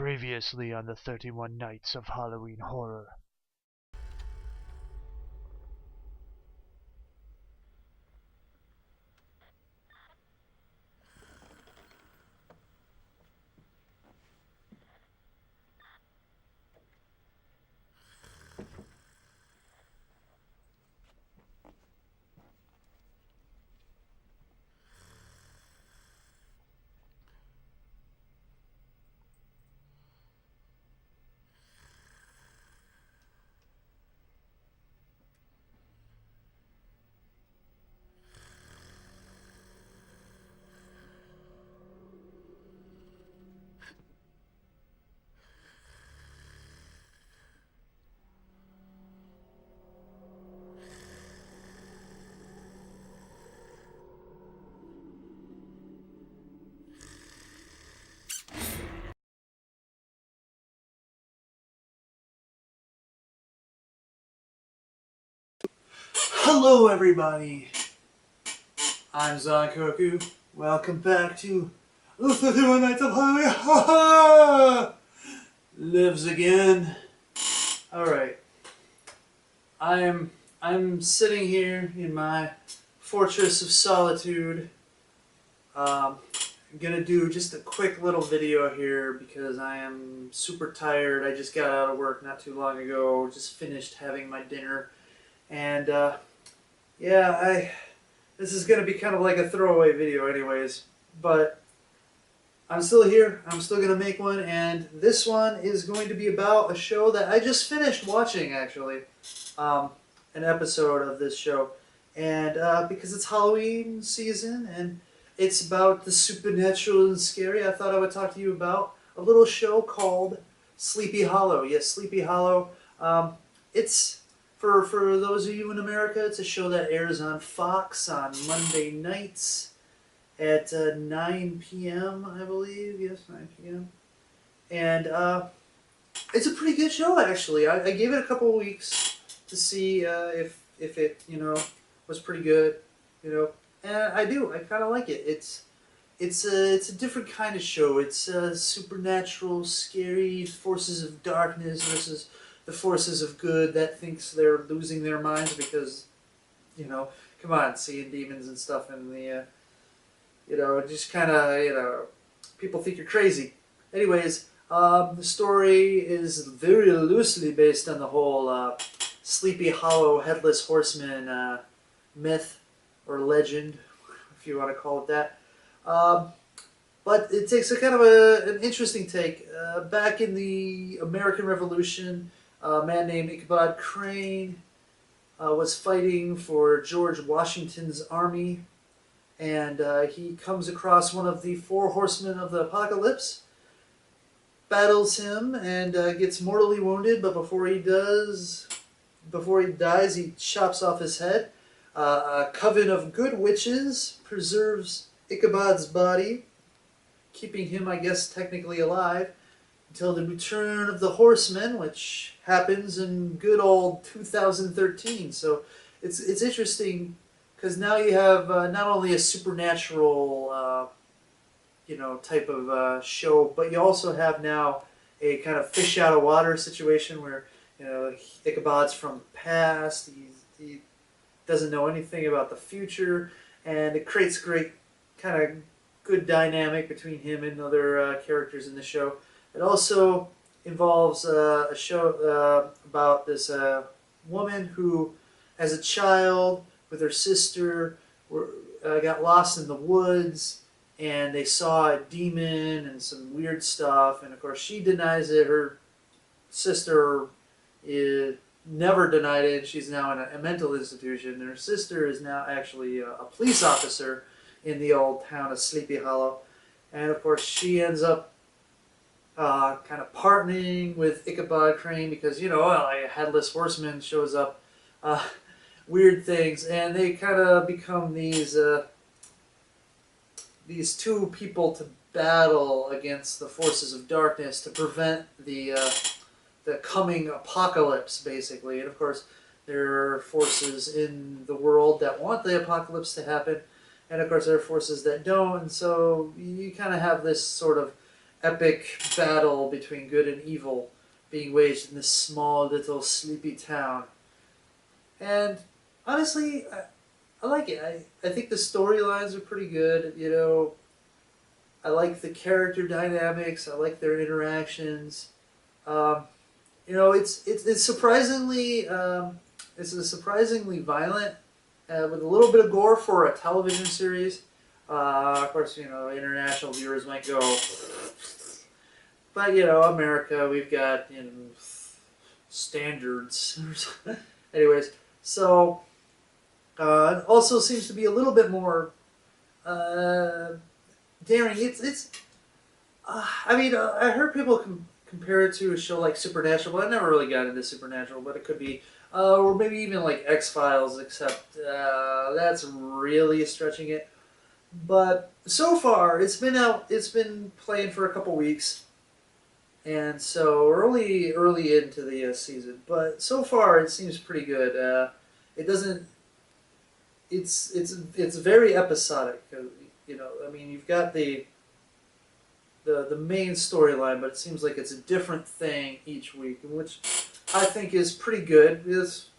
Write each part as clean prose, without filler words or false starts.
Previously on the 31 Nights of Halloween Horror. Hello everybody, I'm Zankoku. Welcome back to the 31 Nights of Halloween. Ha ha! Lives again. Alright. I'm sitting here in my fortress of solitude. I'm gonna do just a quick little video here because I am super tired. I just got out of work not too long ago, just finished having my dinner, and yeah, this is going to be kind of like a throwaway video anyways, but I'm still here, I'm still going to make one, and this one is going to be about a show that I just finished watching, actually, an episode of this show, and because it's Halloween season, and it's about the supernatural and scary, I thought I would talk to you about a little show called Sleepy Hollow. Yes, Sleepy Hollow. It's For those of you in America, it's a show that airs on Fox on Monday nights at 9 p.m., I believe. Yes, 9 p.m. And it's a pretty good show, actually. I gave it a couple of weeks to see if it, was pretty good, And I do. I kind of like it. It's a different kind of show. It's supernatural, scary forces of darkness versus the forces of good that thinks they're losing their minds because, come on, seeing demons and stuff in the, just kind of, people think you're crazy. Anyways, the story is very loosely based on the whole Sleepy Hollow Headless Horseman myth or legend, if you want to call it that. But it takes a kind of an interesting take. Back in the American Revolution, a man named Ichabod Crane was fighting for George Washington's army, and he comes across one of the four horsemen of the apocalypse, battles him, and gets mortally wounded, but before he dies, he chops off his head. A coven of good witches preserves Ichabod's body, keeping him, I guess, technically alive, until the return of the horsemen, which happens in good old 2013. So it's interesting because now you have not only a supernatural type of show, but you also have now a kind of fish out of water situation where Ichabod's from the past. He doesn't know anything about the future, and it creates great kind of good dynamic between him and other characters in the show. It also involves a show about this woman who, as a child, with her sister, got lost in the woods, and they saw a demon and some weird stuff. And of course, she denies it. Her sister never denied it. She's now in a mental institution. And her sister is now actually a police officer in the old town of Sleepy Hollow. And of course, she ends up kind of partnering with Ichabod Crane because, a headless horseman shows up, weird things, and they kind of become these two people to battle against the forces of darkness to prevent the coming apocalypse, basically. And of course, there are forces in the world that want the apocalypse to happen, and of course there are forces that don't, and so you kind of have this sort of epic battle between good and evil being waged in this small little sleepy town. And honestly, I like it. I think the storylines are pretty good. You know, I like the character dynamics. I like their interactions. Um, you know, it's surprisingly it's a surprisingly violent with a little bit of gore for a television series. Of course, you know, international viewers might go, but you know, America, we've got, you know, standards. Anyways, so it also seems to be a little bit more daring. I mean, I heard people compare it to a show like Supernatural, but I never really got into Supernatural, but it could be, or maybe even like X-Files, except that's really stretching it. But so far, it's been out. It's been playing for a couple weeks, and so early into the season. But so far, it seems pretty good. It doesn't. It's very episodic. You know, I mean, you've got the main storyline, but it seems like it's a different thing each week, which I think is pretty good. It's,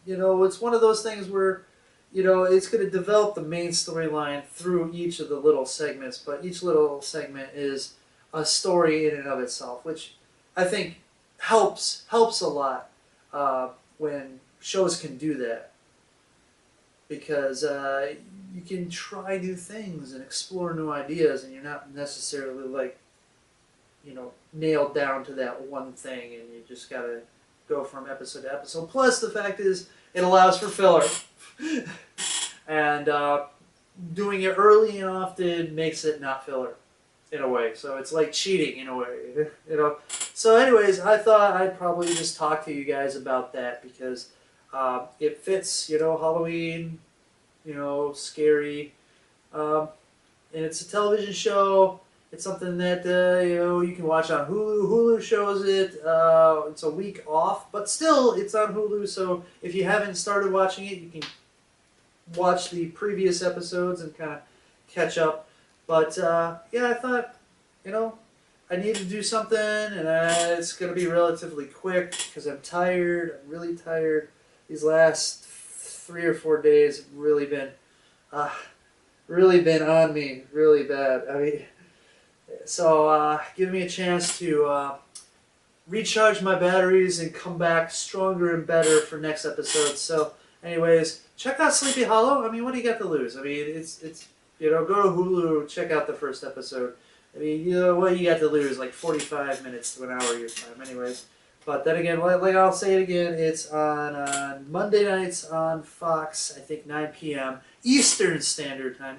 you know, it's one of those things where, you know, it's going to develop the main storyline through each of the little segments, but each little segment is a story in and of itself, which I think helps a lot when shows can do that, because you can try new things and explore new ideas, and you're not necessarily like, you know, nailed down to that one thing, and you just gotta go from episode to episode. Plus, the fact is, it allows for filler, and doing it early and often makes it not filler, in a way. So it's like cheating in a way, you know. So, anyways, I thought I'd probably just talk to you guys about that because it fits, you know, Halloween, you know, scary, and it's a television show. It's something that you know, you can watch on Hulu. Hulu shows it. It's a week off, but still, it's on Hulu. So if you haven't started watching it, you can watch the previous episodes and kind of catch up. But yeah, I thought, you know, I need to do something, and it's going to be relatively quick because I'm tired. I'm really tired. These last 3 or 4 days have really been on me really bad. I mean, so give me a chance to recharge my batteries and come back stronger and better for next episode. So, anyways, check out Sleepy Hollow. I mean, what do you got to lose? I mean, it's you know, go to Hulu, check out the first episode. I mean, you know, what you got to lose? Like 45 minutes to an hour of your time, anyways. But then again, like I'll say it again, it's on Monday nights on Fox, I think 9 p.m. Eastern Standard Time.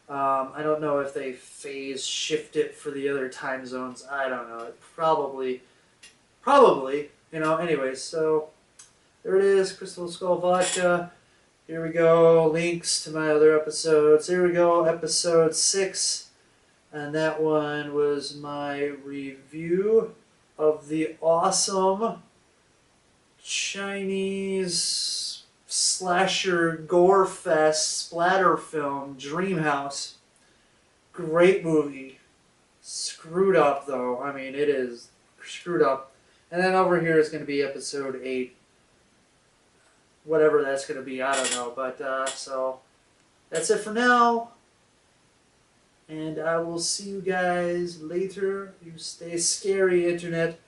I don't know if they phase shift it for the other time zones. I don't know. Probably, you know, anyways. So there it is, Crystal Skull Vodka. Here we go, links to my other episodes. Here we go, episode 6. And that one was my review of the awesome Chinese slasher gore fest splatter film Dreamhouse. Great movie. Screwed up though. I mean, it is screwed up. And then over here is going to be episode 8. Whatever that's going to be, I don't know. But so that's it for now. And I will see you guys later. You stay scary, Internet.